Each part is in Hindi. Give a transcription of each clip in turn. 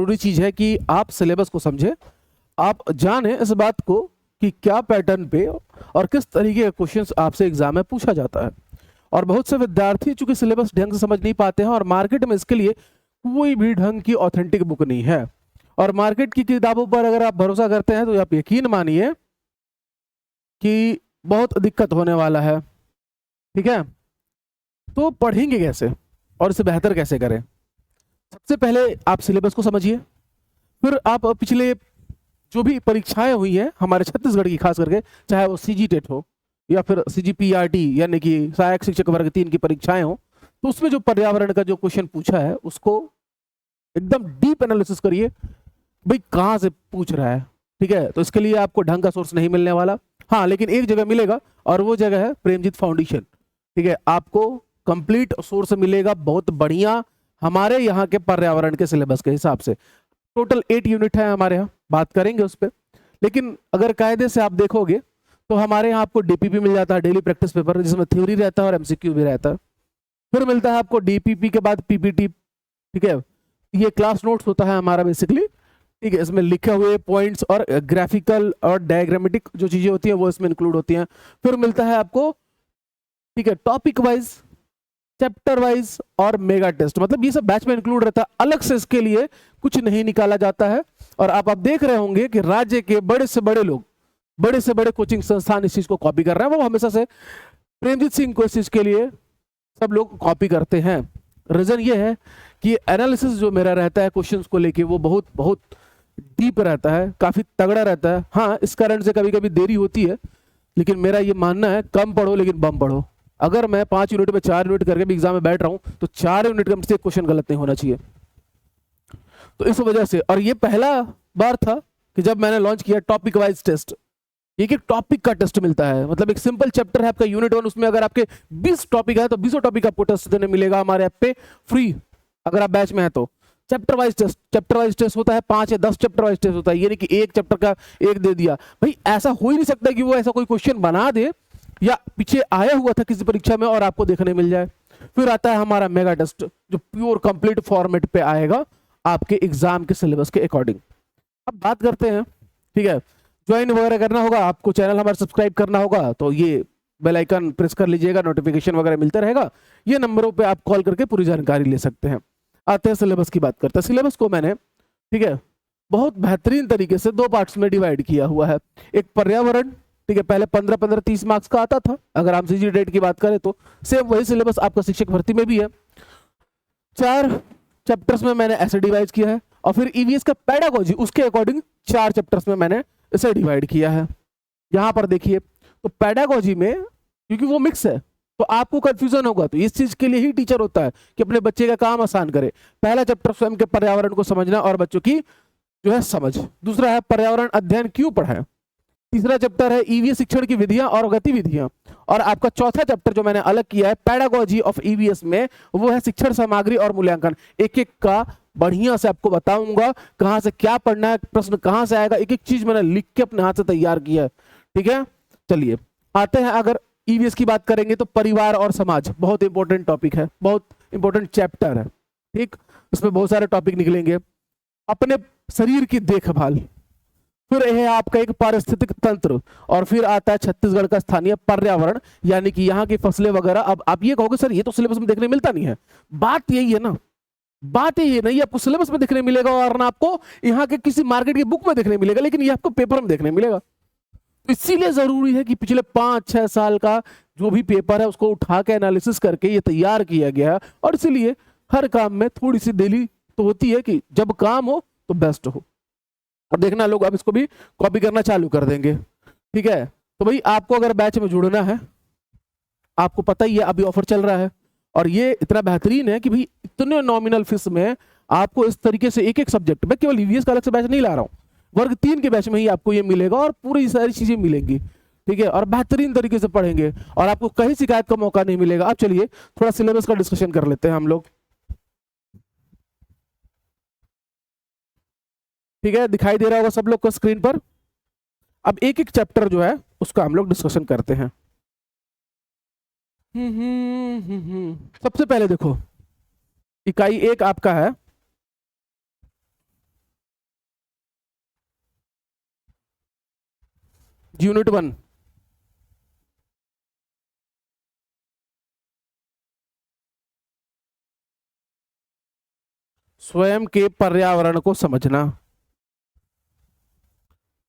जरूरी चीज है कि आप सिलेबस को समझे, आप जाने इस बात को कि क्या पैटर्न पे और किस तरीके के क्वेश्चंस आपसे एग्जाम में पूछा जाता है। और बहुत से विद्यार्थी चूंकि सिलेबस ढंग से समझ नहीं पाते हैं और मार्केट में इसके लिए कोई भी ढंग की ऑथेंटिक बुक नहीं है, और मार्केट की किताबों पर अगर आप भरोसा करते हैं तो आप यकीन मानिए कि बहुत दिक्कत होने वाला है। ठीक है, तो पढ़ेंगे कैसे और इसे बेहतर कैसे करें? सबसे पहले आप सिलेबस को समझिए, फिर आप पिछले जो भी परीक्षाएं हुई हैं हमारे छत्तीसगढ़ की खास करके, चाहे वो सीजी टेट हो या फिर सीजीपीआरटी यानी कि सहायक शिक्षक वर्ग 3 की परीक्षाएं हो, तो उसमें जो पर्यावरण का जो क्वेश्चन पूछा है उसको एकदम डीप एनालिसिस करिए, भाई कहाँ से पूछ रहा है। ठीक है, तो इसके लिए आपको ढंग का सोर्स नहीं मिलने वाला, हाँ लेकिन एक जगह मिलेगा और वो जगह है प्रेमजीत फाउंडेशन। ठीक है, आपको कंप्लीट सोर्स मिलेगा बहुत बढ़िया हमारे यहाँ के पर्यावरण के सिलेबस के हिसाब से। टोटल 8 यूनिट है हमारे यहाँ, बात करेंगे उस पर। लेकिन अगर कायदे से आप देखोगे तो हमारे यहाँ आपको डीपीपी मिल जाता है, डेली प्रैक्टिस पेपर, जिसमें थ्योरी रहता है और एमसीक्यू भी रहता है। फिर मिलता है आपको डीपीपी के बाद पीपीटी। ठीक है, ये क्लास नोट्स होता है हमारा बेसिकली। ठीक है, इसमें लिखे हुए पॉइंट्स और ग्राफिकल और डायग्रामेटिक जो चीजें होती हैं वो इसमें इंक्लूड होती हैं। फिर मिलता है आपको, ठीक है, टॉपिक वाइज, चैप्टर वाइज और मेगा टेस्ट, मतलब ये सब बैच में इंक्लूड रहता है, अलग से इसके लिए कुछ नहीं निकाला जाता है। और आप देख रहे होंगे कि राज्य के बड़े से बड़े लोग, बड़े से बड़े कोचिंग संस्थान इस चीज को कॉपी कर रहे हैं। वो हमेशा से प्रेमजीत सिंह को इस चीज के लिए सब लोग कॉपी करते हैं। रीजन ये है कि एनालिसिस जो मेरा रहता है क्वेश्चंस को लेके वो बहुत बहुत डीप रहता है, काफी तगड़ा रहता है। हाँ, इस कारण से कभी कभी देरी होती है, लेकिन मेरा ये मानना है कम पढ़ो लेकिन बम पढ़ो। अगर मैं 5 यूनिट में 4 यूनिट करके भी एग्जाम में बैठ रहा हूं तो 4 यूनिट का मुझसे क्वेश्चन गलत नहीं होना चाहिए। तो इस वजह से, और ये पहला बार था कि जब मैंने लॉन्च किया टॉपिक वाइज टेस्ट, एक एक टॉपिक का टेस्ट मिलता है। मतलब एक सिंपल चैप्टर है आपका यूनिट 1, उसमें अगर आपके 20 टॉपिक है तो 20 टॉपिक आपको टेस्ट देने मिलेगा हमारे ऐप पे फ्री, अगर आप बैच में है तो। चैप्टर वाइज टेस्ट होता है, 5 या 10 चैप्टर वाइज टेस्ट होता है, ये नहीं कि एक चैप्टर का एक दे दिया। भाई ऐसा हो ही नहीं सकता कि वो ऐसा कोई क्वेश्चन बना दे या पीछे आया हुआ था किसी परीक्षा में और आपको देखने मिल जाए। फिर आता है हमारा मेगा टेस्ट जो प्योर कंप्लीट फॉर्मेट पे आएगा आपके एग्जाम के सिलेबस के अकॉर्डिंग। अब बात करते हैं, ठीक है, ज्वाइन वगैरह करना होगा आपको, चैनल हमारा सब्सक्राइब करना होगा तो ये बेल आइकन प्रेस कर लीजिएगा, नोटिफिकेशन वगैरह मिलता रहेगा। ये नंबरों पे आप कॉल करके पूरी जानकारी ले सकते हैं। आते हैं सिलेबस की बात करते हैं। सिलेबस को मैंने, ठीक है, बहुत बेहतरीन तरीके से 2 पार्ट्स में डिवाइड किया हुआ है। एक पर्यावरण, ठीक है, पहले 15-15-30 मार्क्स का आता था, अगर हम सीजी डेट की बात करें तो सेम वही सिलेबस आपका शिक्षक भर्ती में भी है। 4 चैप्टर्स में मैंने ऐसे डिवाइड किया है, और फिर ईवीएस का पेडागोजी उसके अकॉर्डिंग 4 चैप्टर्स में मैंने इसे डिवाइड किया है। यहां पर देखिए, तो पेडागोजी में क्योंकि वो मिक्स है तो आपको कंफ्यूजन होगा, तो इस चीज के लिए ही टीचर होता है कि अपने बच्चे का काम आसान करे। पहला चैप्टर स्वयं के पर्यावरण को समझना और बच्चों की जो है समझ। दूसरा है पर्यावरण अध्ययन क्यों पढ़े। तीसरा चैप्टर है ईवीएस शिक्षण की विधियां और गतिविधियां। और आपका चौथा चैप्टर जो मैंने अलग किया है पेडागोजी ऑफ ईवीएस में, वो है शिक्षण सामग्री और मूल्यांकन। एक एक का बढ़िया से आपको बताऊंगा कहां से क्या पढ़ना है, प्रश्न कहां से आएगा, एक एक चीज मैंने लिख के अपने हाथ से तैयार किया है। ठीक है, चलिए आते हैं, अगर ईवीएस की बात करेंगे तो परिवार और समाज बहुत इंपॉर्टेंट टॉपिक है, बहुत इंपॉर्टेंट चैप्टर है। ठीक, उसमें बहुत सारे टॉपिक निकलेंगे। अपने शरीर की देखभाल, फिर है आपका एक पारिस्थितिक तंत्र, और फिर आता है छत्तीसगढ़ का स्थानीय पर्यावरण यानी कि यहाँ की फसलें वगैरह। अब आप ये कहोगे सर ये तो सिलेबस में देखने मिलता नहीं है, बात यही है ना, बात यही नहीं, आपको सिलेबस में देखने मिलेगा और ना आपको यहाँ के किसी मार्केट की बुक में देखने मिलेगा, लेकिन ये आपको पेपर में देखने मिलेगा। इसीलिए जरूरी है कि पिछले 5-6 साल का जो भी पेपर है उसको उठा के एनालिसिस करके ये तैयार किया गया है। और इसीलिए हर काम में थोड़ी सी देरी तो होती है कि जब काम हो तो बेस्ट हो। अब देखना लोग अब इसको भी कॉपी करना चालू कर देंगे। ठीक है, तो भाई आपको अगर बैच में जुड़ना है, आपको पता ही है अभी ऑफर चल रहा है, और ये इतना बेहतरीन है कि भाई इतने नॉमिनल फीस में आपको इस तरीके से एक एक सब्जेक्ट, मैं केवल ईवीएस का अलग से बैच नहीं ला रहा हूँ, वर्ग 3 के बैच में ही आपको ये मिलेगा और पूरी सारी चीजें मिलेंगी। ठीक है, और बेहतरीन तरीके से पढ़ेंगे और आपको कहीं शिकायत का मौका नहीं मिलेगा। अब चलिए थोड़ा सिलेबस का डिस्कशन कर लेते हैं हम लोग। ठीक है, दिखाई दे रहा होगा सब लोग को स्क्रीन पर। अब एक एक चैप्टर जो है उसका हम लोग डिस्कशन करते हैं। सबसे पहले देखो, इकाई 1 आपका है यूनिट 1। स्वयं के पर्यावरण को समझना।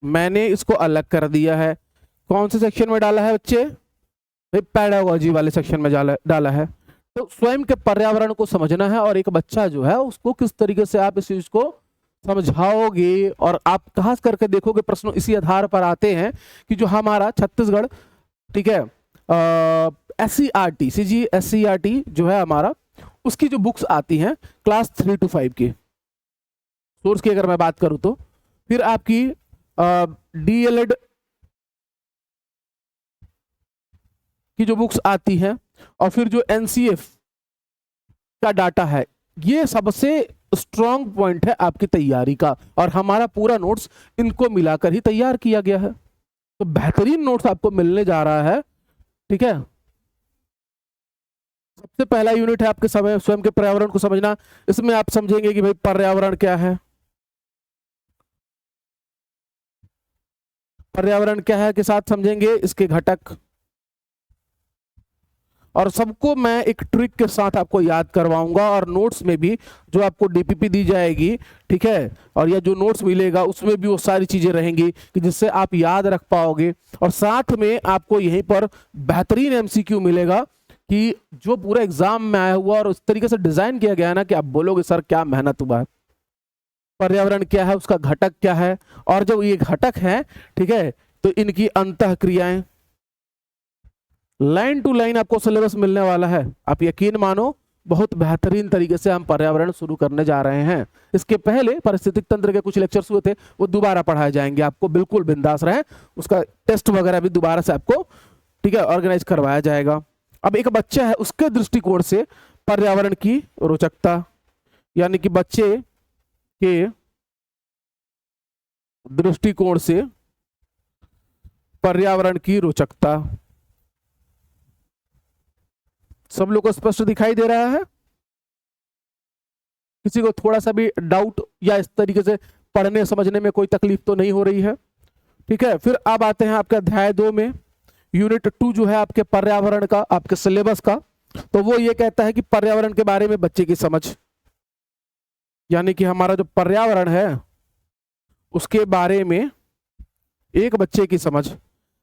मैंने इसको अलग कर दिया है। कौन से सेक्शन में डाला है बच्चे? भाई पेडागोजी वाले सेक्शन में डाला है। तो स्वयं के पर्यावरण को समझना है और एक बच्चा जो है उसको किस तरीके से आप इस चीज को समझाओगे, और आप खास करके देखोगे प्रश्न इसी आधार पर आते हैं कि जो हमारा छत्तीसगढ़, ठीक है, SCERT SCERT जो है हमारा, उसकी जो बुक्स आती हैं क्लास 3 to 5 की, सोर्स की अगर मैं बात करूं तो, फिर आपकी DLED की जो बुक्स आती हैं, और फिर जो NCF का डाटा है, ये सबसे स्ट्रॉन्ग पॉइंट है आपकी तैयारी का, और हमारा पूरा नोट्स इनको मिलाकर ही तैयार किया गया है। तो बेहतरीन नोट्स आपको मिलने जा रहा है, ठीक है। सबसे पहला यूनिट है आपके समय स्वयं के पर्यावरण को समझना। इसमें आप समझेंगे कि भाई पर्यावरण क्या है, पर्यावरण क्या है के साथ समझेंगे इसके घटक, और सबको मैं एक ट्रिक के साथ आपको याद करवाऊंगा, और नोट्स में भी जो आपको DPP दी जाएगी, ठीक है, और या जो नोट्स मिलेगा उसमें भी वो सारी चीजें रहेंगी कि जिससे आप याद रख पाओगे। और साथ में आपको यहीं पर बेहतरीन MCQ मिलेगा कि जो पूरा एग्जाम में आया हुआ और उस तरीके से डिजाइन किया गया है ना कि आप बोलोगे सर क्या मेहनत हुआ है। पर्यावरण क्या है, उसका घटक क्या है, और जब ये घटक है, ठीक है, तो इनकी अंतः क्रियाएं, लाइन टू लाइन आपको सिलेबस मिलने वाला है। आप यकीन मानो बहुत बेहतरीन तरीके से हम पर्यावरण शुरू करने जा रहे हैं। इसके पहले पारिस्थितिक तंत्र के कुछ लेक्चर्स हुए थे, वो दोबारा पढ़ाए जाएंगे आपको, बिल्कुल बिंदास रहे। उसका टेस्ट वगैरह भी दोबारा से आपको, ठीक है, ऑर्गेनाइज करवाया जाएगा। अब एक बच्चा है, उसके दृष्टिकोण से पर्यावरण की रोचकता, यानी कि बच्चे के दृष्टिकोण से पर्यावरण की रोचकता, सब लोग को स्पष्ट दिखाई दे रहा है? किसी को थोड़ा सा भी डाउट या इस तरीके से पढ़ने समझने में कोई तकलीफ तो नहीं हो रही है? ठीक है, फिर अब आते हैं आपके अध्याय 2 में, यूनिट 2 जो है आपके पर्यावरण का, आपके सिलेबस का। तो वो ये कहता है कि पर्यावरण के बारे में बच्चे की समझ, यानी कि हमारा जो पर्यावरण है उसके बारे में एक बच्चे की समझ।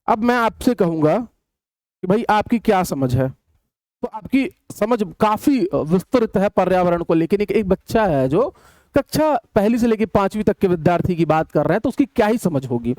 अब मैं आपसे कहूंगा कि भाई आपकी क्या समझ है, तो आपकी समझ काफी विस्तृत है पर्यावरण को, लेकिन एक बच्चा है जो कक्षा 1 से लेकर 5वीं तक के विद्यार्थी की बात कर रहे हैं, तो उसकी क्या ही समझ होगी।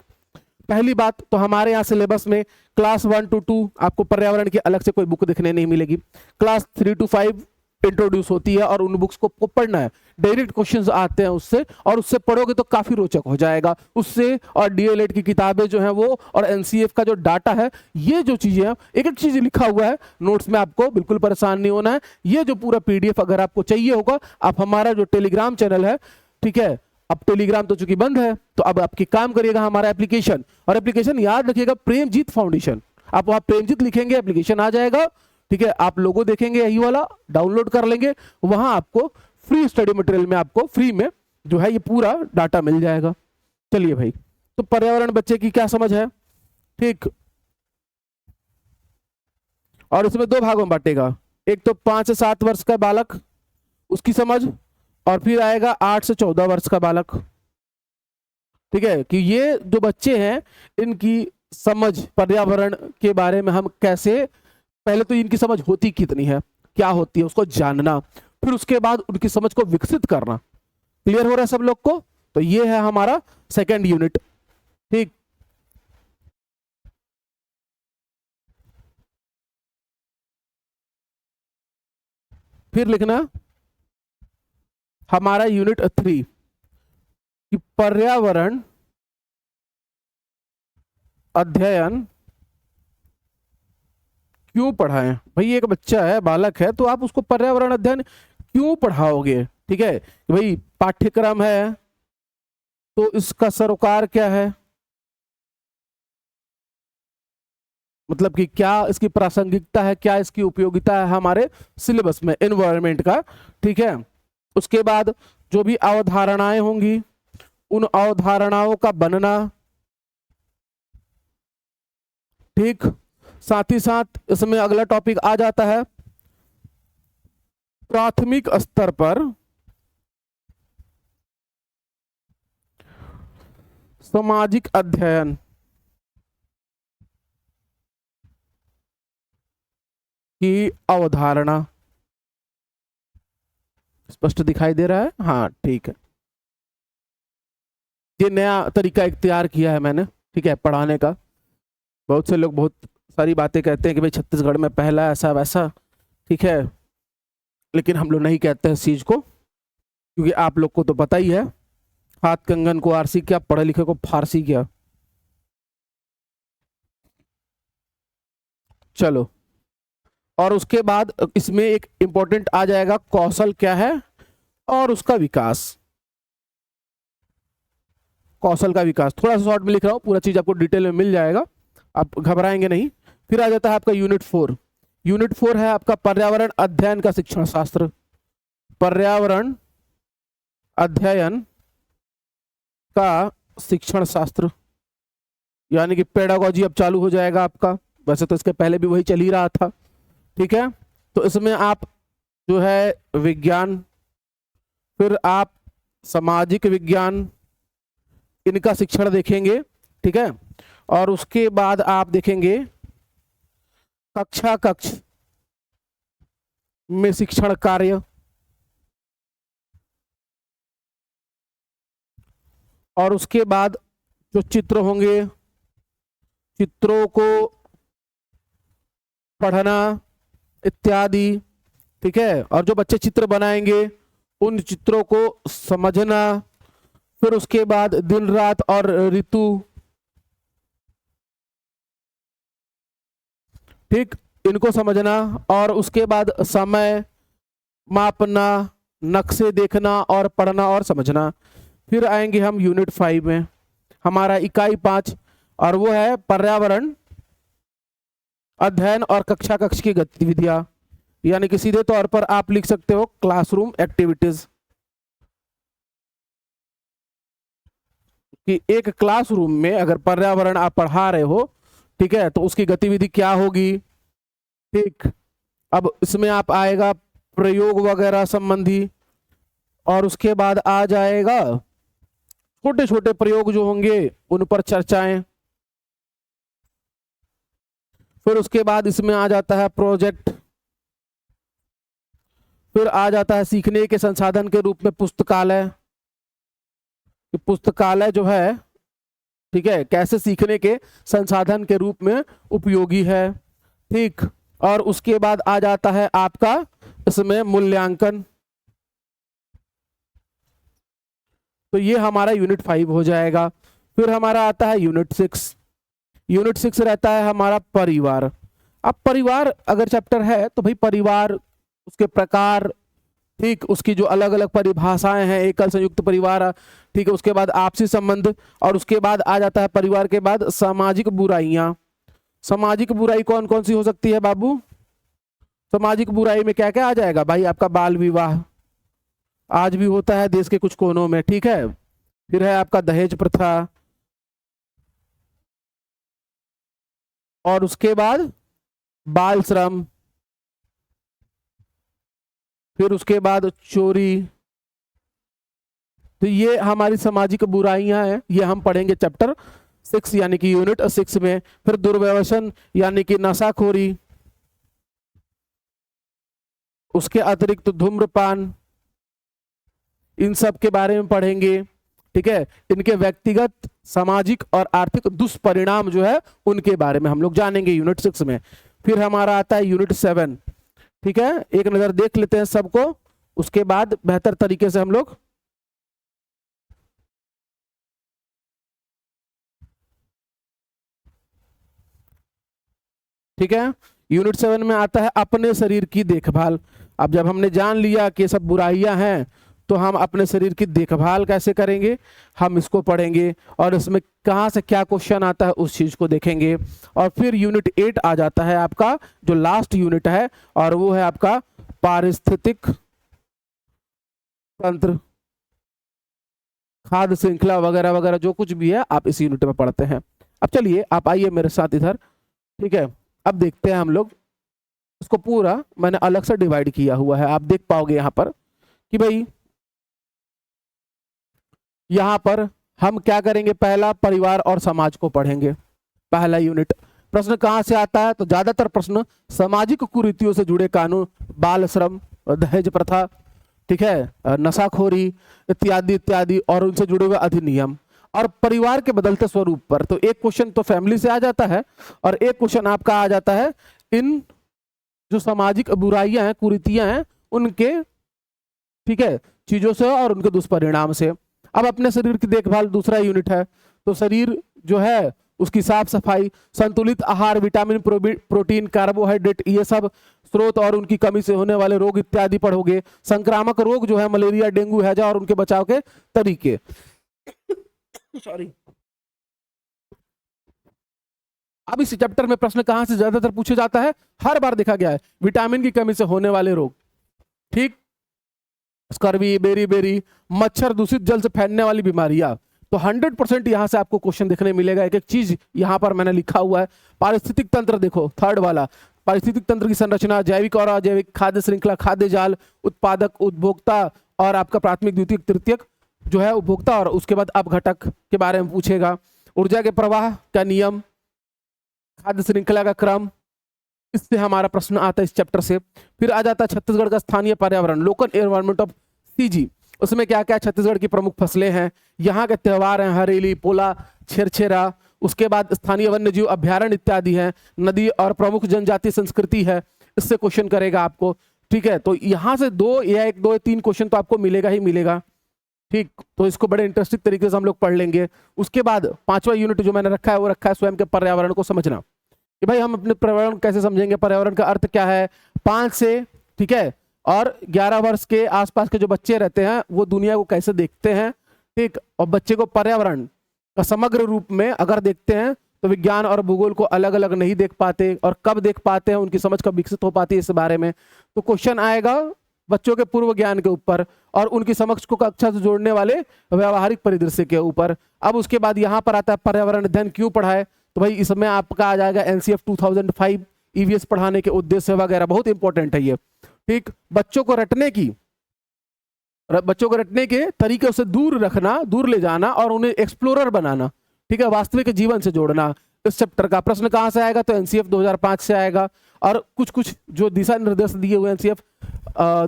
पहली बात तो हमारे यहाँ सिलेबस में क्लास 1 to 2 आपको पर्यावरण की अलग से कोई बुक दिखने नहीं मिलेगी। क्लास 3 to 5 इंट्रोड्यूस होती है और उन बुक्स को पढ़ना है, डायरेक्ट क्वेश्चंस आते हैं उससे, और उससे पढ़ोगे तो काफी रोचक हो जाएगा उससे। और DLED की किताबें जो हैं वो, और NCF का जो डाटा है, ये जो चीजें हैं, एक एक चीज लिखा हुआ है नोट्स में, आपको बिल्कुल परेशान नहीं होना है। ये जो पूरा PDF अगर आपको चाहिए होगा, आप हमारा जो टेलीग्राम चैनल है, ठीक है, अब टेलीग्राम तो चूंकि बंद है, तो अब आपकी काम करिएगा हमारा एप्लीकेशन, और एप्लीकेशन याद रखिएगा प्रेमजीत फाउंडेशन। आप वहां प्रेमजीत लिखेंगे, एप्लीकेशन आ जाएगा, ठीक है। आप लोगो देखेंगे यही वाला, डाउनलोड कर लेंगे, वहां आपको फ्री स्टडी मटेरियल में आपको फ्री में जो है ये पूरा डाटा मिल जाएगा। चलिए भाई, तो पर्यावरण बच्चे की क्या समझ है, ठीक, और इसमें 2 भागों में बांटेगा। एक तो 5 से 7 वर्ष का बालक, उसकी समझ, और फिर आएगा 8 से 14 वर्ष का बालक, ठीक है, कि ये जो बच्चे हैं इनकी समझ पर्यावरण के बारे में हम कैसे, पहले तो इनकी समझ होती कितनी है, क्या होती है, उसको जानना, फिर उसके बाद उनकी समझ को विकसित करना। क्लियर हो रहा है सब लोग को? तो ये है हमारा सेकंड यूनिट, ठीक। फिर लिखना हमारा यूनिट 3 कि पर्यावरण अध्ययन क्यों पढ़ाएं। भाई एक बच्चा है, बालक है, तो आप उसको पर्यावरण अध्ययन क्यों पढ़ाओगे, ठीक है। भाई पाठ्यक्रम है तो इसका सरोकार क्या है, मतलब कि क्या इसकी प्रासंगिकता है, क्या इसकी उपयोगिता है हमारे सिलेबस में एनवायरनमेंट का, ठीक है। उसके बाद जो भी अवधारणाएं होंगी, उन अवधारणाओं का बनना, ठीक, साथ ही साथ इसमें अगला टॉपिक आ जाता है प्राथमिक स्तर पर सामाजिक अध्ययन की अवधारणा। स्पष्ट दिखाई दे रहा है? हाँ ठीक है, ये नया तरीका इख्तियार किया है मैंने, ठीक है, पढ़ाने का। बहुत से लोग बहुत सारी बातें कहते हैं कि भाई छत्तीसगढ़ में पहला ऐसा वैसा, ठीक है, लेकिन हम लोग नहीं कहते हैं इस चीज को, क्योंकि आप लोग को तो पता ही है, हाथ कंगन को आरसी क्या, पढ़े लिखे को फारसी क्या। चलो, और उसके बाद इसमें एक इंपॉर्टेंट आ जाएगा कौशल क्या है और उसका विकास। कौशल का विकास थोड़ा सा शॉर्ट में लिख रहा हूं, पूरा चीज आपको डिटेल में मिल जाएगा, आप घबराएंगे नहीं। फिर आ जाता है आपका यूनिट 4। यूनिट 4 है आपका पर्यावरण अध्ययन का शिक्षण शास्त्र। पर्यावरण अध्ययन का शिक्षण शास्त्र, यानी कि पेडागोजी अब चालू हो जाएगा आपका, वैसे तो इसके पहले भी वही चल ही रहा था, ठीक है। तो इसमें आप जो है विज्ञान, फिर आप सामाजिक विज्ञान, इनका शिक्षण देखेंगे, ठीक है। और उसके बाद आप देखेंगे कक्षा कक्ष में शिक्षण कार्य, और उसके बाद जो चित्र होंगे, चित्रों को पढ़ना इत्यादि, ठीक है। और जो बच्चे चित्र बनाएंगे उन चित्रों को समझना, फिर उसके बाद दिन रात और ऋतु, ठीक, इनको समझना, और उसके बाद समय मापना, नक्शे देखना और पढ़ना और समझना। फिर आएंगे हम यूनिट 5 में, हमारा इकाई 5, और वो है पर्यावरण अध्ययन और कक्षा कक्ष की गतिविधियां, यानी कि सीधे तौर पर आप लिख सकते हो क्लासरूम एक्टिविटीज, कि एक क्लासरूम में अगर पर्यावरण आप पढ़ा रहे हो, ठीक है, तो उसकी गतिविधि क्या होगी, ठीक। अब इसमें आप आएगा प्रयोग वगैरह संबंधी, और उसके बाद आ जाएगा छोटे छोटे प्रयोग जो होंगे उन पर चर्चाएं। फिर उसके बाद इसमें आ जाता है प्रोजेक्ट, फिर आ जाता है सीखने के संसाधन के रूप में पुस्तकालय। पुस्तकालय जो है, ठीक है, कैसे सीखने के संसाधन के रूप में उपयोगी है, ठीक। और उसके बाद आ जाता है आपका इसमें मूल्यांकन। तो ये हमारा यूनिट 5 हो जाएगा। फिर हमारा आता है यूनिट 6। यूनिट 6 रहता है हमारा परिवार। अब परिवार अगर चैप्टर है तो भाई परिवार, उसके प्रकार, ठीक, उसकी जो अलग अलग परिभाषाएं हैं, एकल संयुक्त परिवार, ठीक है, उसके बाद आपसी संबंध, और उसके बाद आ जाता है परिवार के बाद सामाजिक बुराइयां। सामाजिक बुराई कौन कौन सी हो सकती है बाबू? सामाजिक बुराई में क्या क्या आ जाएगा भाई? आपका बाल विवाह आज भी होता है देश के कुछ कोनों में, ठीक है। फिर है आपका दहेज प्रथा, और उसके बाद बाल श्रम, फिर उसके बाद चोरी। तो ये हमारी सामाजिक बुराइयां हैं, ये हम पढ़ेंगे चैप्टर 6 यानी कि यूनिट 6 में। फिर दुर्व्यसन यानी कि नशाखोरी, उसके अतिरिक्त धूम्रपान, इन सब के बारे में पढ़ेंगे, ठीक है। इनके व्यक्तिगत, सामाजिक और आर्थिक दुष्परिणाम जो है उनके बारे में हम लोग जानेंगे यूनिट 6 में। फिर हमारा आता है यूनिट 7, ठीक है। एक नजर देख लेते हैं सबको, उसके बाद बेहतर तरीके से हम लोग ठीक है। यूनिट 7 में आता है अपने शरीर की देखभाल। अब जब हमने जान लिया कि सब बुराइयां हैं, तो हम अपने शरीर की देखभाल कैसे करेंगे, हम इसको पढ़ेंगे, और इसमें कहाँ से क्या क्वेश्चन आता है उस चीज को देखेंगे। और फिर यूनिट 8 आ जाता है आपका, जो लास्ट यूनिट है, और वो है आपका पारिस्थितिक तंत्र, खाद्य श्रृंखला वगैरह वगैरह, जो कुछ भी है आप इस यूनिट में पढ़ते हैं। अब चलिए आप आइए मेरे साथ इधर, ठीक है, अब देखते हैं हम लोग इसको पूरा, मैंने अलग से डिवाइड किया हुआ है, आप देख पाओगे यहां पर कि भाई यहां पर हम क्या करेंगे, पहला परिवार और समाज को पढ़ेंगे, पहला यूनिट। प्रश्न कहां से आता है, तो ज्यादातर प्रश्न सामाजिक कुरीतियों से जुड़े कानून, बाल श्रम, दहेज प्रथा, ठीक है, नशाखोरी इत्यादि इत्यादि, और उनसे जुड़े हुए अधिनियम और परिवार के बदलते स्वरूप पर। तो एक क्वेश्चन तो फैमिली से आ जाता है और एक क्वेश्चन आपका आ जाता है इन जो सामाजिक बुराइयां हैं, कुरीतियां हैं, उनके, ठीक है, चीजों से और उनके दुष्परिणाम से। अब अपने शरीर की देखभाल दूसरा यूनिट है, तो शरीर जो है उसकी साफ सफाई, संतुलित आहार, विटामिन, प्रोटीन, कार्बोहाइड्रेट, ये सब स्रोत और उनकी कमी से होने वाले रोग इत्यादि पढ़ोगे। संक्रामक रोग जो है मलेरिया, डेंगू, हैजा और उनके बचाव के तरीके। सॉरी। अब इस चैप्टर में प्रश्न कहां से ज्यादातर पूछा जाता है, हर बार देखा गया है, विटामिन की कमी से होने वाले रोग, ठीक, स्कर्वी, बेरी, मच्छर दूषित जल से फैलने वाली बीमारियां। तो 100% यहां से आपको क्वेश्चन देखने मिलेगा। एक एक चीज यहां पर मैंने लिखा हुआ है। पारिस्थितिक तंत्र देखो, थर्ड वाला, पारिस्थितिक तंत्र की संरचना, जैविक और अजैविक, खाद्य श्रृंखला, खाद्य जाल, उत्पादक, उपभोक्ता और आपका प्राथमिक, द्वितीयक, तृतीयक जो है उपभोक्ता, और उसके बाद अपघटक के बारे में पूछेगा। ऊर्जा के प्रवाह का नियम, खाद्य श्रृंखला का क्रम, इससे हमारा प्रश्न आता है इस चैप्टर से। फिर आ जाता है छत्तीसगढ़ का स्थानीय पर्यावरण, लोकल एनवायरनमेंट ऑफ सीजी, उसमें क्या क्या छत्तीसगढ़ की प्रमुख फसलें हैं, यहाँ के त्योहार हैं, हरेली, पोला, छेरछेरा, उसके बाद स्थानीय वन्य जीव अभ्यारण्य इत्यादि हैं, नदी और प्रमुख जनजाति संस्कृति है, इससे क्वेश्चन करेगा आपको, ठीक है। तो यहाँ से दो या एक दो तीन क्वेश्चन तो आपको मिलेगा ही मिलेगा, ठीक। तो इसको बड़े इंटरेस्टिंग तरीके से हम लोग पढ़ लेंगे। उसके बाद पांचवा यूनिट जो मैंने रखा है वो रखा है स्वयं के पर्यावरण को समझना, कि भाई हम अपने पर्यावरण कैसे समझेंगे, पर्यावरण का अर्थ क्या है। 5 से, ठीक है, और 11 वर्ष के आसपास के जो बच्चे रहते हैं वो दुनिया को कैसे देखते हैं, ठीक। और बच्चे को पर्यावरण का समग्र रूप में अगर देखते हैं तो विज्ञान और भूगोल को अलग अलग नहीं देख पाते, और कब देख पाते हैं, उनकी समझ कब विकसित हो पाती है इस बारे में। तो क्वेश्चन आएगा बच्चों के पूर्व ज्ञान के ऊपर और उनकी समझ को कक्षा से जोड़ने वाले व्यावहारिक परिदृश्य के ऊपर। अब उसके बाद यहाँ पर आता है पर्यावरण अध्ययन क्यों पढ़ाए, तो भाई इसमें आपका आ जाएगा एनसीएफ 2005, ईवीएस पढ़ाने के उद्देश्य वगैरह, बहुत इंपॉर्टेंट है ये, ठीक। बच्चों को रटने के तरीके से दूर रखना, दूर ले जाना और उन्हें एक्सप्लोरर बनाना, ठीक है, वास्तविक जीवन से जोड़ना। इस चैप्टर का प्रश्न कहां से आएगा, तो एनसीएफ 2005 से आएगा। और कुछ कुछ जो दिशा निर्देश दिए हुए एनसीएफ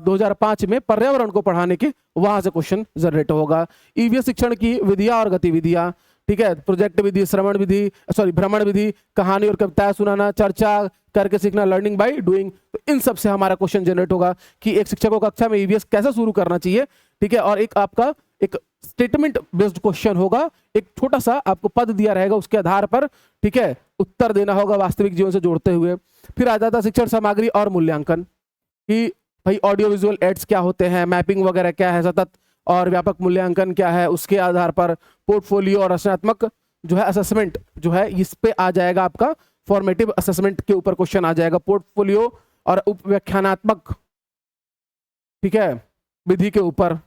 2005 में पर्यावरण को पढ़ाने के, वहां से क्वेश्चन जनरेट होगा। ईवीएस शिक्षण की विधियां और गतिविधियां, ठीक है, प्रोजेक्ट विधि, भ्रमण विधि, कहानी और कविताएं सुनाना, चर्चा करके सीखना, लर्निंग बाय डूइंग। तो इन सब से हमारा क्वेश्चन जनरेट होगा कि एक शिक्षक को कक्षा में ईवीएस कैसे शुरू करना चाहिए, ठीक है। और एक आपका एक स्टेटमेंट बेस्ड क्वेश्चन होगा, एक छोटा सा आपको पद दिया रहेगा, उसके आधार पर, ठीक है, उत्तर देना होगा वास्तविक जीवन से जोड़ते हुए। फिर आ जाता शिक्षण सामग्री और मूल्यांकन, कि भाई ऑडियो विजुअल एड्स क्या होते हैं, मैपिंग वगैरह क्या है, सतत और व्यापक मूल्यांकन क्या है, उसके आधार पर पोर्टफोलियो और रचनात्मक जो है असेसमेंट जो है, इस पे आ जाएगा आपका फॉर्मेटिव असेसमेंट के ऊपर क्वेश्चन आ जाएगा, पोर्टफोलियो और उप व्याख्यानात्मक, ठीक है, विधि के ऊपर।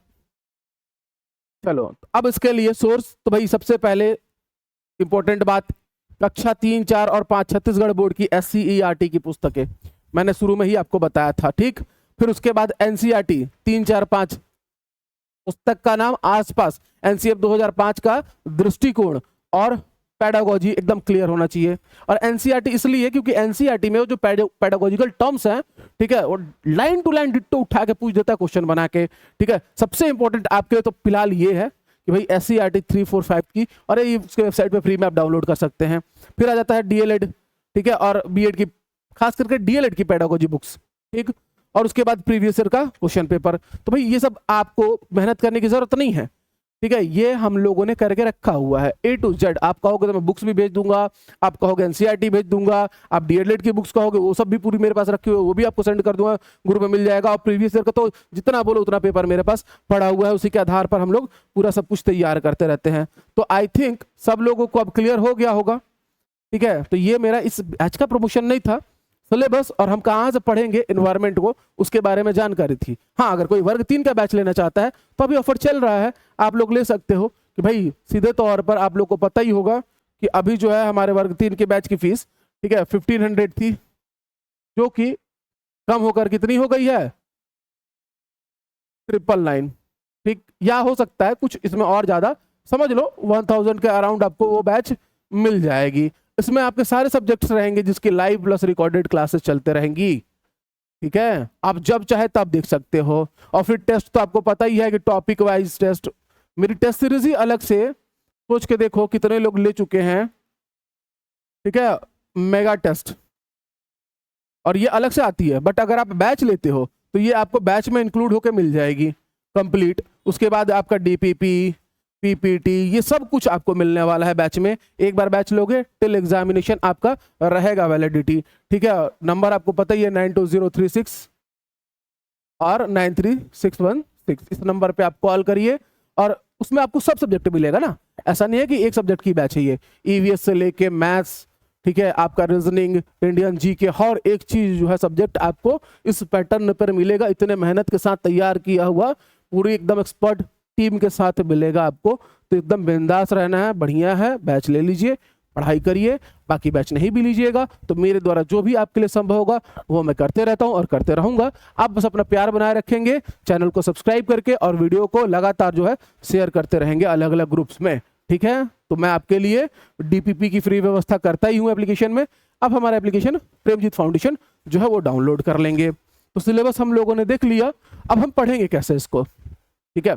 चलो अब इसके लिए सोर्स, तो भाई सबसे पहले इंपॉर्टेंट बात, कक्षा 3, 4 और 5 छत्तीसगढ़ बोर्ड की SCERT की पुस्तकें, मैंने शुरू में ही आपको बताया था, ठीक। फिर उसके बाद NCERT 3, 4, 5 पुस्तक का नाम आसपास, एनसीएफ 2005 का दृष्टिकोण और पेडागोजी एकदम क्लियर होना चाहिए। और एनसीईआरटी इसलिए क्योंकि एनसीईआरटी में जो पेडागोजिकल टर्म्स हैं, ठीक है, वो लाइन टू लाइन डिट्टो उठा के पूछ देता है क्वेश्चन बना के, ठीक है। सबसे इंपॉर्टेंट आपके लिए तो फिलहाल ये है कि भाई SCERT 345 की, और ये उसके वेबसाइट पे फ्री में आप डाउनलोड कर सकते हैं। फिर आ जाता है DLED, ठीक है, और BEd की, खास करके DLED की पेडागोजी बुक्स, ठीक। और उसके बाद प्रीवियस ईयर का क्वेश्चन पेपर। तो भाई ये सब आपको मेहनत करने की जरूरत नहीं है, ठीक है, ये हम लोगों ने करके रखा हुआ है A to Z। आप कहोगे तो मैं बुक्स भी भेज दूंगा, आप कहोगे NCERT भेज दूंगा, आप DLED की बुक्स कहोगे वो सब भी पूरी मेरे पास रखी हुई है, वो भी आपको सेंड कर दूंगा, ग्रुप में मिल जाएगा। और प्रीवियस ईयर का तो जितना बोलो उतना पेपर मेरे पास पड़ा हुआ है, उसी के आधार पर हम लोग पूरा सब कुछ तैयार करते रहते हैं। तो आई थिंक सब लोगों को अब क्लियर हो गया होगा, ठीक है। तो ये मेरा इस बैच का प्रमोशन नहीं था, सिलेबस और हम कहाँ से पढ़ेंगे एनवायरनमेंट को, उसके बारे में जानकारी थी। हाँ, अगर कोई वर्ग 3 का बैच लेना चाहता है तो अभी ऑफर चल रहा है, आप लोग ले सकते हो। कि भाई सीधे तौर पर आप लोग को पता ही होगा कि अभी जो है हमारे वर्ग 3 के बैच की फीस, ठीक है, 1500 थी, जो कि कम होकर कितनी हो गई है, 999। ठीक, या हो सकता है कुछ इसमें और ज्यादा, समझ लो 1000 के अराउंड आपको वो बैच मिल जाएगी। इसमें आपके सारे सब्जेक्ट्स रहेंगे जिसकी लाइव प्लस रिकॉर्डेड क्लासेस चलते रहेंगी। ठीक है, आप जब चाहे तब देख सकते हो। और फिर टेस्ट तो आपको पता ही है कि टॉपिक वाइज टेस्ट, मेरी टेस्ट सीरीज ही अलग से, सोच के देखो कितने लोग ले चुके हैं। ठीक है, मेगा टेस्ट, और ये अलग से आती है, बट अगर आप बैच लेते हो तो ये आपको बैच में इंक्लूड होकर मिल जाएगी कंप्लीट। उसके बाद आपका डीपीपी, पीपीटी, ये सब कुछ आपको मिलने वाला है बैच में। एक बार बैच लोगे टिल एग्जामिनेशन आपका रहेगा वैलिडिटी। ठीक है, नंबर आपको पता ही है 92036 और 93616, इस नंबर पे आप कॉल करिए और उसमें आपको सब सब्जेक्ट मिलेगा ना। ऐसा नहीं है कि एक सब्जेक्ट की बैच है ये, ईवीएस से लेके मैथ्स, ठीक है, आपका रीजनिंग, इंडियन जी के, हर एक चीज जो है सब्जेक्ट आपको इस पैटर्न पर मिलेगा। इतने मेहनत के साथ तैयार किया हुआ, पूरी एकदम एक्सपर्ट टीम के साथ मिलेगा आपको। तो एकदम बिंदास रहना है, बढ़िया है, बैच ले लीजिए, पढ़ाई करिए। बाकी बैच नहीं भी लीजिएगा तो मेरे द्वारा जो भी आपके लिए संभव होगा वो मैं करते रहता हूं और करते रहूंगा। आप बस अपना प्यार बनाए रखेंगे, चैनल को सब्सक्राइब करके, और वीडियो को लगातार जो है शेयर करते रहेंगे अलग अलग ग्रुप्स में। ठीक है, तो मैं आपके लिए डीपीपी की फ्री व्यवस्था करता ही हूं एप्लीकेशन में। अब हमारा एप्लीकेशन प्रेमजीत फाउंडेशन जो है वो डाउनलोड कर लेंगे। तो सिलेबस हम लोगों ने देख लिया, अब हम पढ़ेंगे कैसे इसको। ठीक है,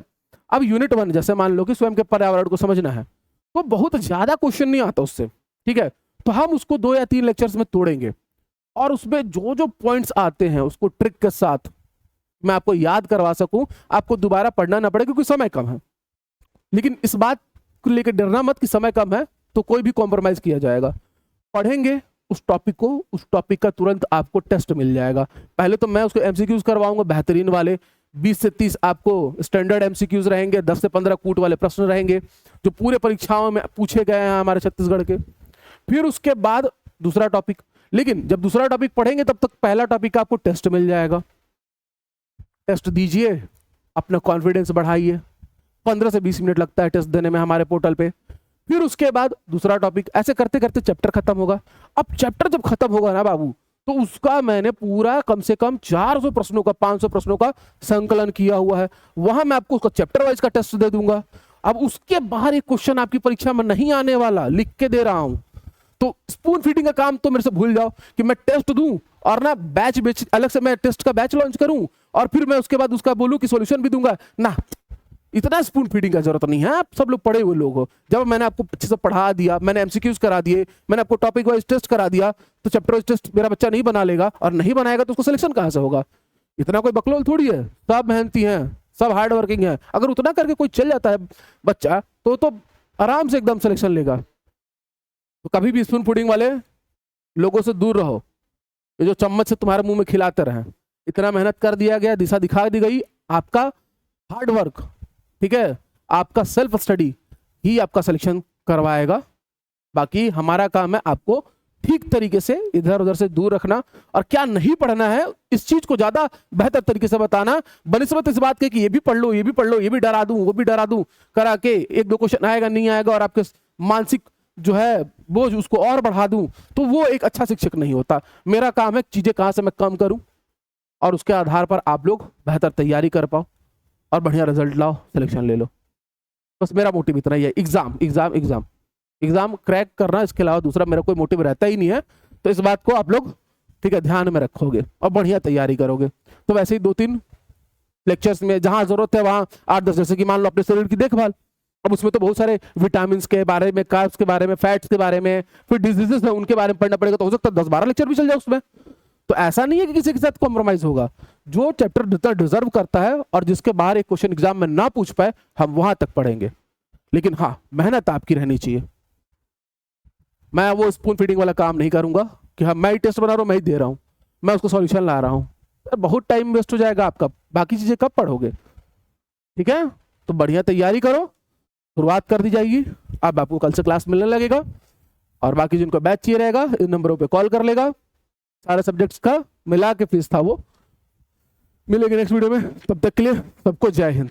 अब यूनिट 1 जैसे मान लो कि स्वयं के पर्यावरण को समझना है, तो बहुत ज्यादा क्वेश्चन नहीं आता उससे। ठीक है, तो हम उसको 2 या 3 लेक्चर्स में तोड़ेंगे और उसमें जो जो पॉइंट्स आते हैं उसको ट्रिक के साथ मैं आपको याद करवा सकूं, आपको दोबारा पढ़ना ना पड़े, क्योंकि समय कम है। लेकिन इस बात को लेकर डरना मत कि समय कम है तो कोई भी कॉम्प्रोमाइज किया जाएगा। पढ़ेंगे उस टॉपिक को, उस टॉपिक का तुरंत आपको टेस्ट मिल जाएगा। पहले तो मैं उसको एमसीक्यूज करवाऊंगा बेहतरीन वाले, 20 से 30 आपको स्टैंडर्ड एमसीक्यूज रहेंगे, 10 से 15 कूट वाले प्रश्न रहेंगे जो पूरे परीक्षाओं में पूछे गए हैं हमारे छत्तीसगढ़ के। फिर उसके बाद दूसरा टॉपिक, लेकिन जब दूसरा टॉपिक पढ़ेंगे तब तक पहला टॉपिक का आपको टेस्ट मिल जाएगा। टेस्ट दीजिए, अपना कॉन्फिडेंस बढ़ाइए। 15 से 20 मिनट लगता है टेस्ट देने में हमारे पोर्टल पे। फिर उसके बाद दूसरा टॉपिक, ऐसे करते करते चैप्टर खत्म होगा। अब चैप्टर जब खत्म होगा ना बाबू, तो उसका मैंने पूरा कम से कम 400 प्रश्नों का, 500 प्रश्नों का संकलन किया हुआ है। वहां मैं आपको उसका चैप्टर वाइज का टेस्ट दे दूंगा। अब उसके बाहर एक क्वेश्चन आपकी परीक्षा में नहीं आने वाला, लिख के दे रहा हूं। तो स्पून फीडिंग का काम तो मेरे से भूल जाओ कि मैं टेस्ट दूं और ना बैच अलग से मैं टेस्ट का बैच लॉन्च करूं और फिर मैं उसके बाद उसका बोलूं कि सॉल्यूशन भी दूंगा ना। इतना स्पून फीडिंग का जरूरत नहीं है, आप सब लोग पढ़े हुए लोग हो। जब मैंने आपको अच्छे से पढ़ा दिया, मैंने एमसीक्यूज करा दिए, मैंने आपको टॉपिक वाइज टेस्ट करा दिया, तो चैप्टर वाइज टेस्ट मेरा बच्चा नहीं बना लेगा, और नहीं बनाएगा तो उसको सिलेक्शन कहां से होगा। इतना कोई बकलोल थोड़ी है, सब मेहनती हैं, सब हार्ड वर्किंग है। अगर उतना करके कोई चल जाता है बच्चा तो आराम से एकदम सिलेक्शन लेगा। तो कभी भी स्पून फीडिंग वाले लोगों से दूर रहो, ये जो चम्मच से तुम्हारे मुंह में खिलाते रहे। इतना मेहनत कर दिया गया, दिशा दिखा दी गई, आपका हार्ड वर्क, ठीक है, आपका सेल्फ स्टडी ही आपका सिलेक्शन करवाएगा। बाकी हमारा काम है आपको ठीक तरीके से इधर उधर से दूर रखना, और क्या नहीं पढ़ना है इस चीज को ज्यादा बेहतर तरीके से बताना। बनिस्बत इस बात के कि ये भी पढ़ लो, ये भी पढ़ लो, ये भी डरा दूं, वो भी डरा दूं करा के 1-2 क्वेश्चन आएगा नहीं आएगा और आपके मानसिक जो है बोझ उसको और बढ़ा दूं, तो वो एक अच्छा शिक्षक नहीं होता। मेरा काम है चीजें कहां से मैं कम करूं और उसके आधार पर आप लोग बेहतर तैयारी कर पाओ और बढ़िया रिजल्ट लाओ, सिलेक्शन ले लो। बस मेरा मोटिव इतना ही है, exam exam exam exam crack करना, इसके अलावा दूसरा मेरा कोई मोटिव रहता ही नहीं है। तो इस बात को आप लोग ठीक है ध्यान में रखोगे और बढ़िया तैयारी करोगे। तो वैसे ही 2-3 लेक्चर्स में जहां जरूरत है वहां 8-10, जैसे कि मान लो अपने शरीर की देखभाल, अब उसमें तो बहुत सारे विटामिन के बारे में, कार्ब्स के बारे में, फैट्स के बारे में, फिर डिजीजेस है उनके बारे में पढ़ना पड़ेगा। तो हो सकता है 10-12 लेक्चर भी चल जाए उसमें। तो ऐसा नहीं है कि किसी के साथ कॉम्प्रोमाइज होगा। जो चैप्टर जितना डिजर्व करता है और जिसके बाहर एक क्वेश्चन एग्जाम में ना पूछ पाए, हम वहां तक पढ़ेंगे। लेकिन हाँ, मेहनत आपकी रहनी चाहिए। मैं वो स्पून फीडिंग वाला काम नहीं करूंगा कि हाँ मैं ही टेस्ट बना रहा हूं, मैं ही दे रहा हूं, मैं उसको सॉल्यूशन ला रहा हूं। बहुत टाइम वेस्ट हो जाएगा आपका, बाकी चीजें कब पढ़ोगे। ठीक है, तो बढ़िया तैयारी करो, शुरुआत कर दी जाएगी। अब आपको कल से क्लास मिलने लगेगा और बाकी जिनको बैच चाहिए रहेगा इन नंबरों पे कॉल कर लेगा। सारे सब्जेक्ट्स का मिला के फीस था वो। मिलेंगे नेक्स्ट वीडियो में, तब तक के लिए सबको जय हिंद।